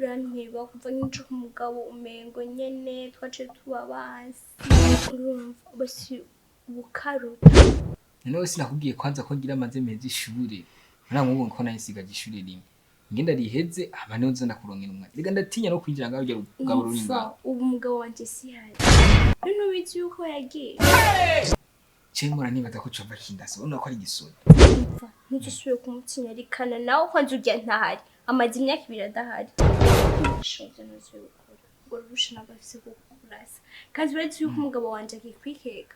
uranteba kuva n'inco umugabo umengo nyene twace tubabansi urumva basi bukaruta none sinakubwiye kwanza ko ngira amaze meza ishure naramubu ko nayisigaje ishure rimwe ngenda riheze abane nzo ndakurongera umwana rega ndatinya no kwinjira ngaho rya rugabo ruringa ubu umugabo wanje sihari none ubizi yuko yagiye Chemura nibaza ko cova kindaso ubona ko ari gisoda umva ntugisubiye kumutinya rikana nawe kwanza urya ntahari amazi imyaka 2 adahari shoje nazo gukora ngo rusha nabafise kukurasa kandi uretse yuko umugabo wanje akikwikeka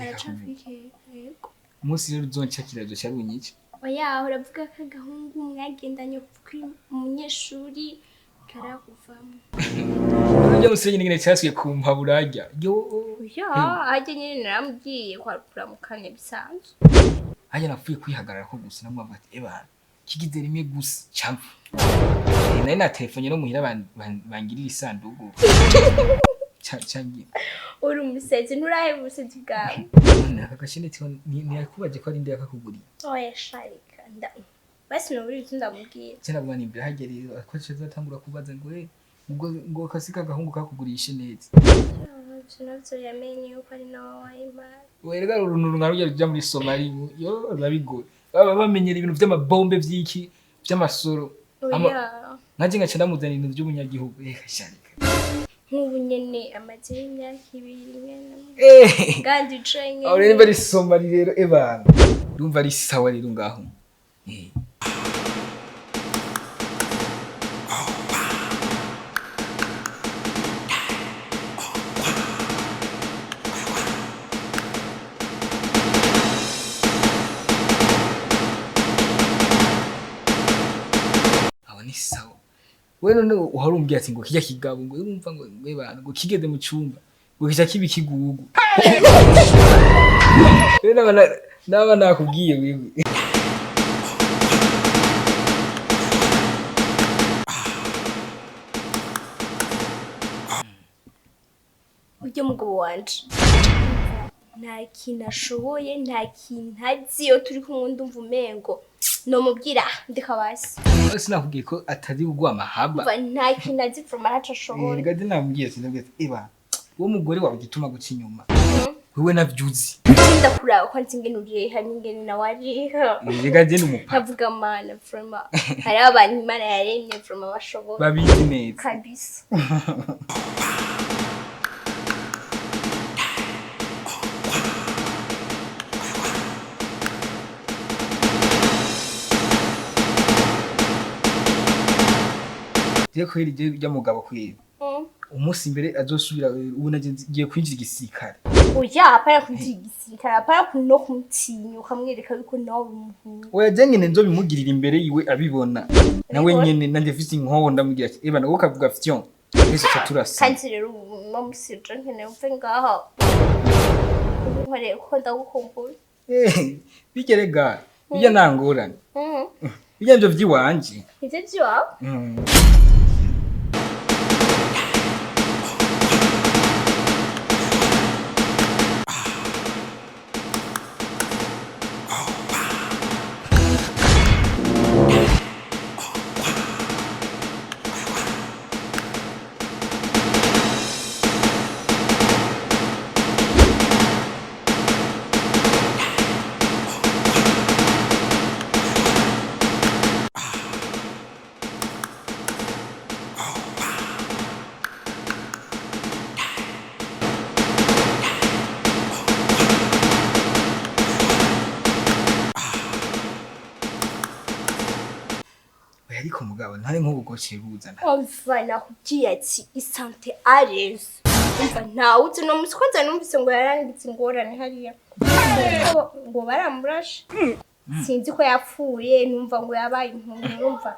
aracafikeka umunsi rero uzoncakira zo cyarunyice oya uravuga ko agahungu mwagendanye kuko umunyeshuri karakuvamo Ujya musenye nyine cyasuye ku mpaburajya yo ajye nyine naramubwiye kwarukura mu kanya bisanzwe ajya napfuye kwihagarara ko gusa namwava ati ebana kigize rimwe gusa cyamfu nari na telefone no muhira bangirira isanduku cyangiye uri umusezi nturahe umusezi bwawe aka gashineti ni yakubaje ko ari ndi yakakuguriye oya sharika nda basi no buri ndamubwiye cyana bwana imbere hagereye ko cyazatangura kubaza ngo kasika gahungu kakugurisha neza sinavyo yamenye yuko ari nawe wayimara werega uruntu ngarujya rujya muri Somalia yo babigoye baba bamenyera ibintu by'amabombe by'iki by'amasoro naje ngaca ndamuzana ibintu by'umunyagihugu reka sharika nk'ubu nyene amaze y'imyaka 2 nyene kandi cenye aho rero bari Somalia rero ebana ndumva ari sawa rero ngaho sawa we none uharumbye ati ngo kijya kigabo ngo urumva ngo webana ngo kigeze mu cyumba ngo kica kibi kigugu naba nakubwiye wewe ujye mugabo wanje nta kintu ashoboye nta kintu azi iyo turi kumwe ndumva umengo nomubwira ndikabasi sinakubwiye ko atari ugwa amahaba nta kintu azi from araca ashoboye gadi namubwiye sinabwiye eba uwo mugore wawe gituma guca inyuma wewe navyuzi ndakuraho ko nzingene uriye hari ingene nawe ariho gadi n'umupaka avuga mana from hari abantu Imana yaremye from abashoboye babizi neza kabisa je ko iri je mugabo kwiba umunsi imbere azosubira unagiye kwinjira igisirikare oya apara kwinjira igisirikare apara kuno kumutinya ukamwereka yuko nawe umuhungu oya je nyene nzo bimugirira imbere yiwe abibona nawe nyene nanje fisi nkoho ndamugira ati eba nawo kavuga fition ese turasa kandi rero mamusije nkene umve ngaho nkore ko ndagukumbuye bigerega bijya nangorane bijya byo vyiwanje ivyo vyawe ariko mugabo ntari nk'ubugoce buzana umva nakubwiye ati isante ares umva ntawe uzi no musikwanza numvise ngo yarangitse ingorane hariya ngo baramurashe sinzi ko yapfuye numva ngo yabaye impunzi numva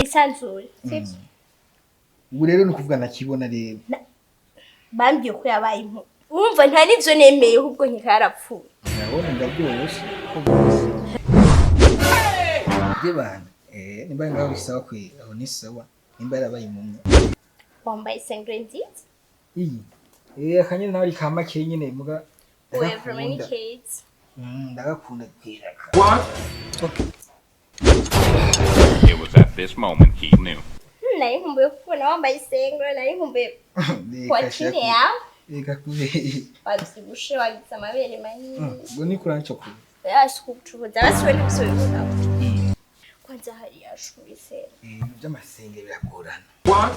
isanzure sivyo ubu rero nukuvuga nakibona rero bambwiye ko yabaye impunzi umva nta nivyo nemeye ahubwo nkeka yarapfuye ndabona ndabyoroshe bana nimba ngaho bisawa kwe aho ni sawa nimba yarabaye impunzi wambaye sengre nziza iyi akanyene nawe rikama kenyene muga we from any kids ndagakunda kwiraka what okay It was at this moment he knew. Nari nkumbuye kubona wambaye isengero, nari nkumbuye kwakine yawe. Ega kubeye. Wabyibushe wagize amabere manini. Ngo ni kurancho ku. Yasikubucubuza basiwe n'ibisubizo. Kwanza hari yashuri se. By'amasenge biragorana. What?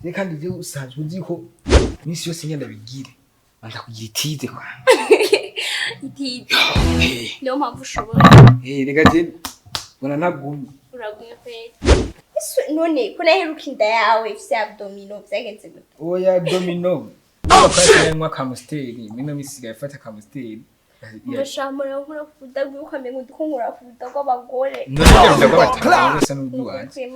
Ne kandi byo usanzwe uzi ko misi yose nyenda bigire. Banda kugira itize kwa. Itize. Niyo mpamvu ushobora. Rega je bona nagumye. Uragumye kweli. None kuna heruka inda yawe ifise abdomino byagenze gute? Oya domino. Abafata yanywa kamusteri, mino misigaye fata kamusteri. Ndashamura nkora kuvuda gukamenye ndiko nkora kuvuda kw'abagore. Ndakunda kw'abatanga gusa n'uduwanze.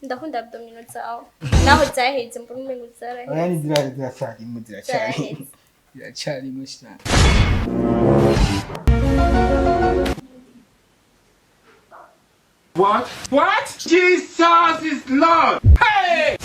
Ndakunda abdomino zawe. Naho zaheze mbona umengo zarahe. Oya ni ziracyari mu ziracyari. Ziracyari mu cyane. What? What? Jesus is Lord! Hey!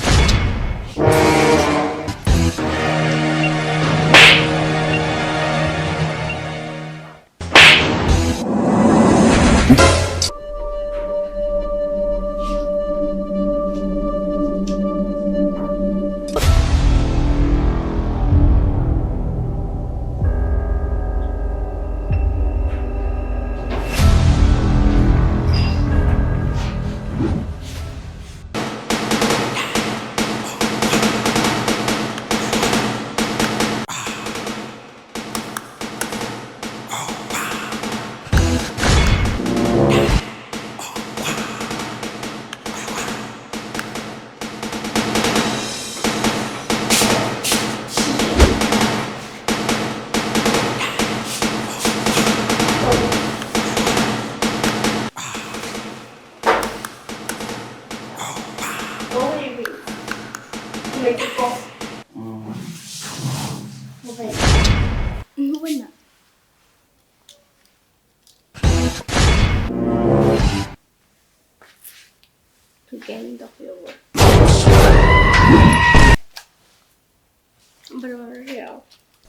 Tugenda kuyobora.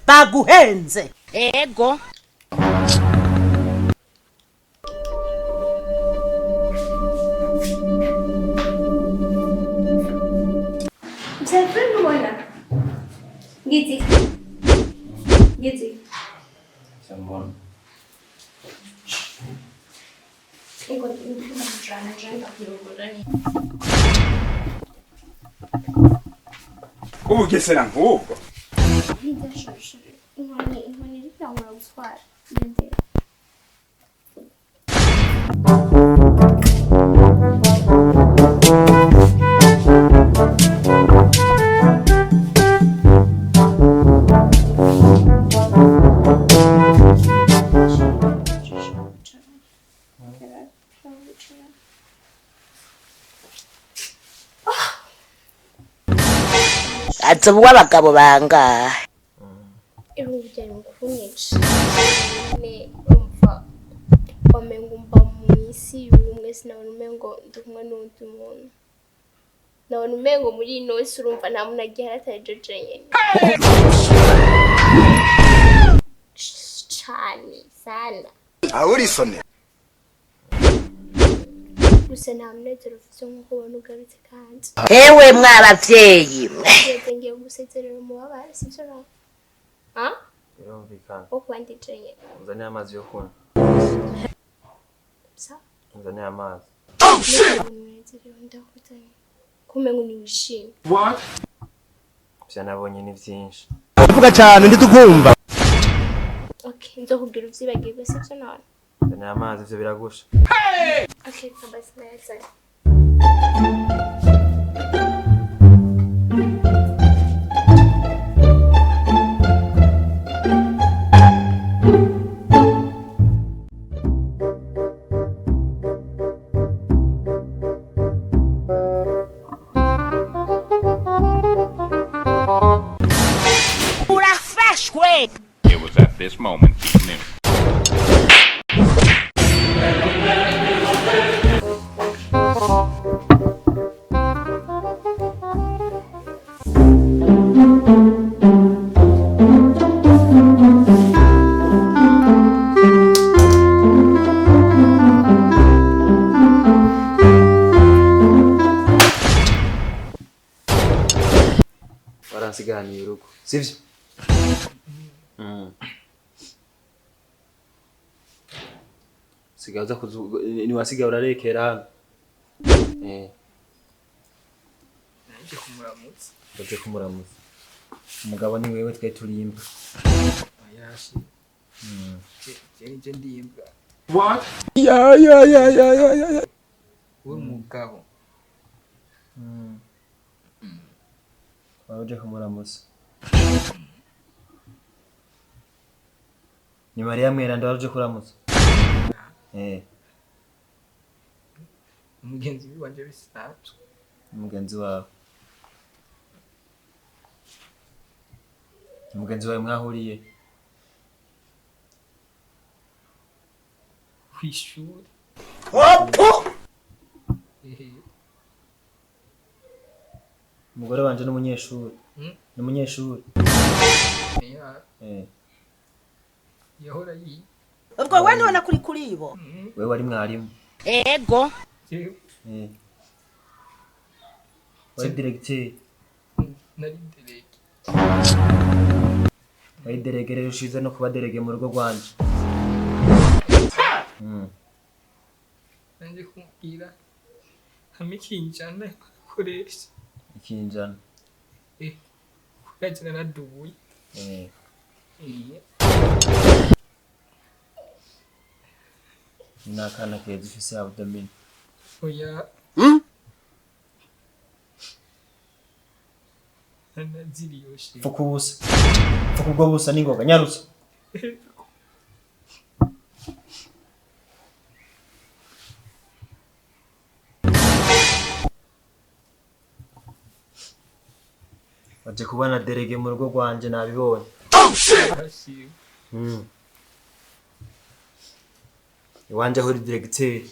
Baguhenze. Ego. Msafiri mbona? Gizi. Sambon. Ego tunajana kuyobora ni. Ubugesera nk'ubwo. Ndashashe. Inkoni ritangura gutwara. Ndende. Azobuwa abagabo bangahe? Irungu cyane kunyica. Ne umva wamengo mba mu isi y'umwe sinabona umengo ndumwe n'undi muntu. Nabona umengo muri ino isi urumva nta muntu agiye atajeje nyene. Chani sana. Aurisone. Gusa nta munezero ufise nk'uko ubona ugarutse kandi. Ewe mwabavyeyi. Ngiye gusezerera umubabare sivyo nawe? Ha? Birumvikana. Okwandije nyene. Uzane amazi yo kunywa. Sa? Uzane amazi. Oh shit. Ndakutanye. Kumengo ni wishimye. What? Vya nabonye ni vyinshi. Uvuga cyane nditukumva. Okay, nzokubwira uvyibagirwe sivyo nawe? Uzane amazi ivyo biragusha. Hey! Okay, kabasi neza. Urafashwe. It was at this moment he knew. sivyo? Sigaza ni wasiga urarekera hano. Naje kumuramutsa. Baje kumuramutsa. Umugabo ni wewe twe turimba. Ayashi. Je ndimba. What? Ya. Umugabo. Baje kumuramutsa. Ni Maria Mweranda waje kuramutsa. Umugenzi wanje bisatu. Umugenzi wawe. Umugenzi wawe mwahuriye kwishuri. Umugore wanje n'umunyeshuri. N'umunyeshuri. Yahora yi. Ubwo wewe none kuri ibo. Wewe wari mwarimu. Ego. Wari directeur. Nari delege. Wari delege rero ushize no kuba delege mu rugo rwanje. Nanje kumbwira hamikinjana koresha. Ikinjana. Kujana naduye. Nakana kezi ufise abdomen. Oya. Anaziriyoshe. Fukubusa. Fukubwo busa ningoga nyarutse. Waje kubana delege mu rugo rwanje nabibonye. Oh shit. Iwanje aho directeur.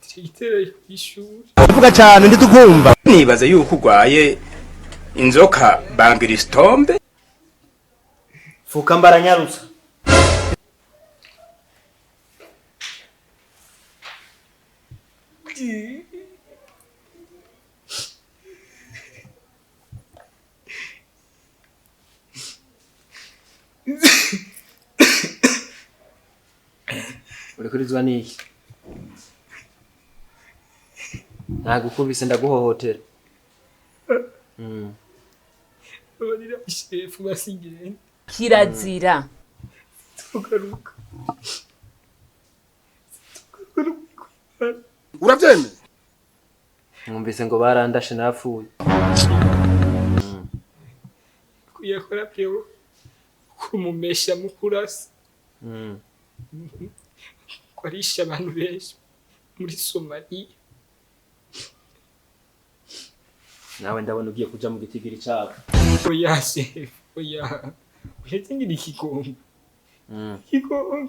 Directeur y'ishuri. Uvuga cyane nditukumva. Nibaza yuko ugwaye inzoka bangira istombe. Fuka mbara nyarutse. Urikurizwa niki? Nagukubise ndaguhohotera. Barira chef basingire. Kirazira. Tugaruka. Uravyemeye? Mwumvise ngo barandashe napfuye. Kuyakora pyo kumumesha mukurasa. Kwarisha abantu benshi muri Somalia. Nawe ndabona ugiye kuja mu gitigiri cyabo. Oya chef, oya. Uyatingira ikigongo. Ikigongo.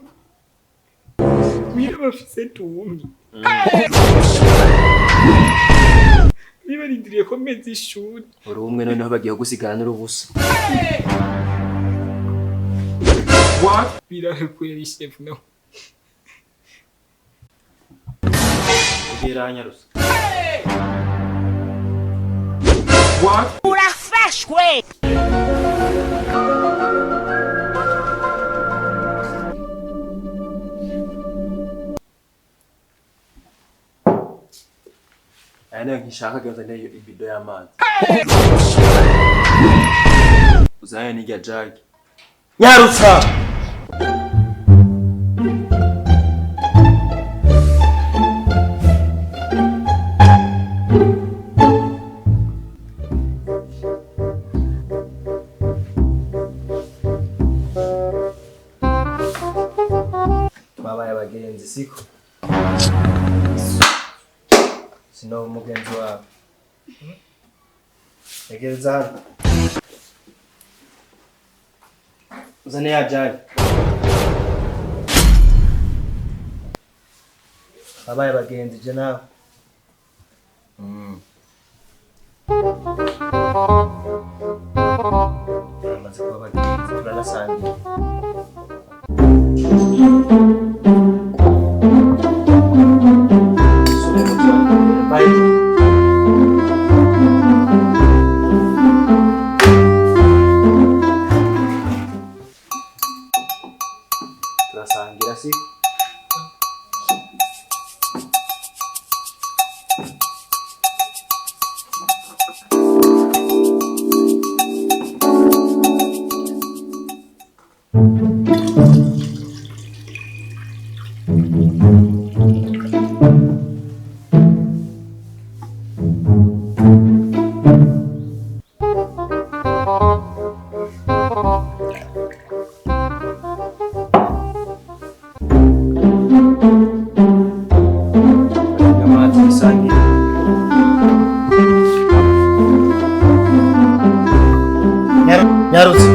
Mira bafise tumi. Niba rindiriye ko mezi ishuri. Uri umwe noneho bagiye gusigana n'urubusa. What? Birakwera chef no. Gira nyarutse. What? Urafashwe. Ane nkishaka geza nayo ibido y'amazi. Uzaye nijya jagi. Nyarutsa. Babaye abagenzi siko. Sino umugenzi wawe. Egereza hano. Uzane ya jagi. Babaye abagenzi je nawe. Amaze kuba abagenzi turanasangira. Nyama tusangi. Nyarutse.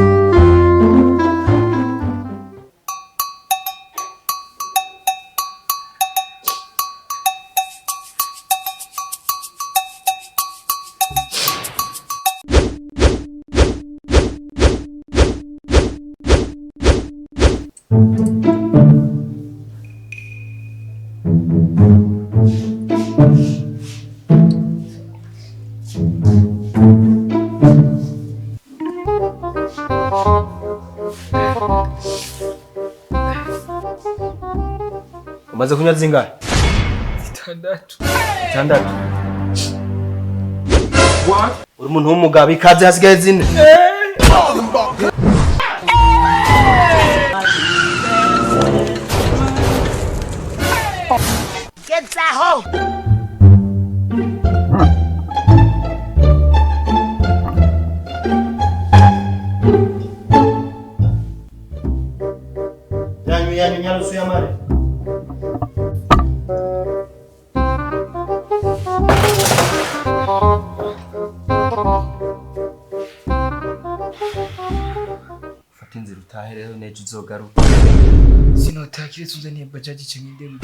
Umaze kunywa zingahe? 6. What? Uri umuntu w'umugabo ikaze hasigaye 4. Get that hoe! Yanyu nyarusu yamare. Fata inzira utahe rero nejo uzogaruka. Sinotakire tuzaniye bajaji cyangwa indemu.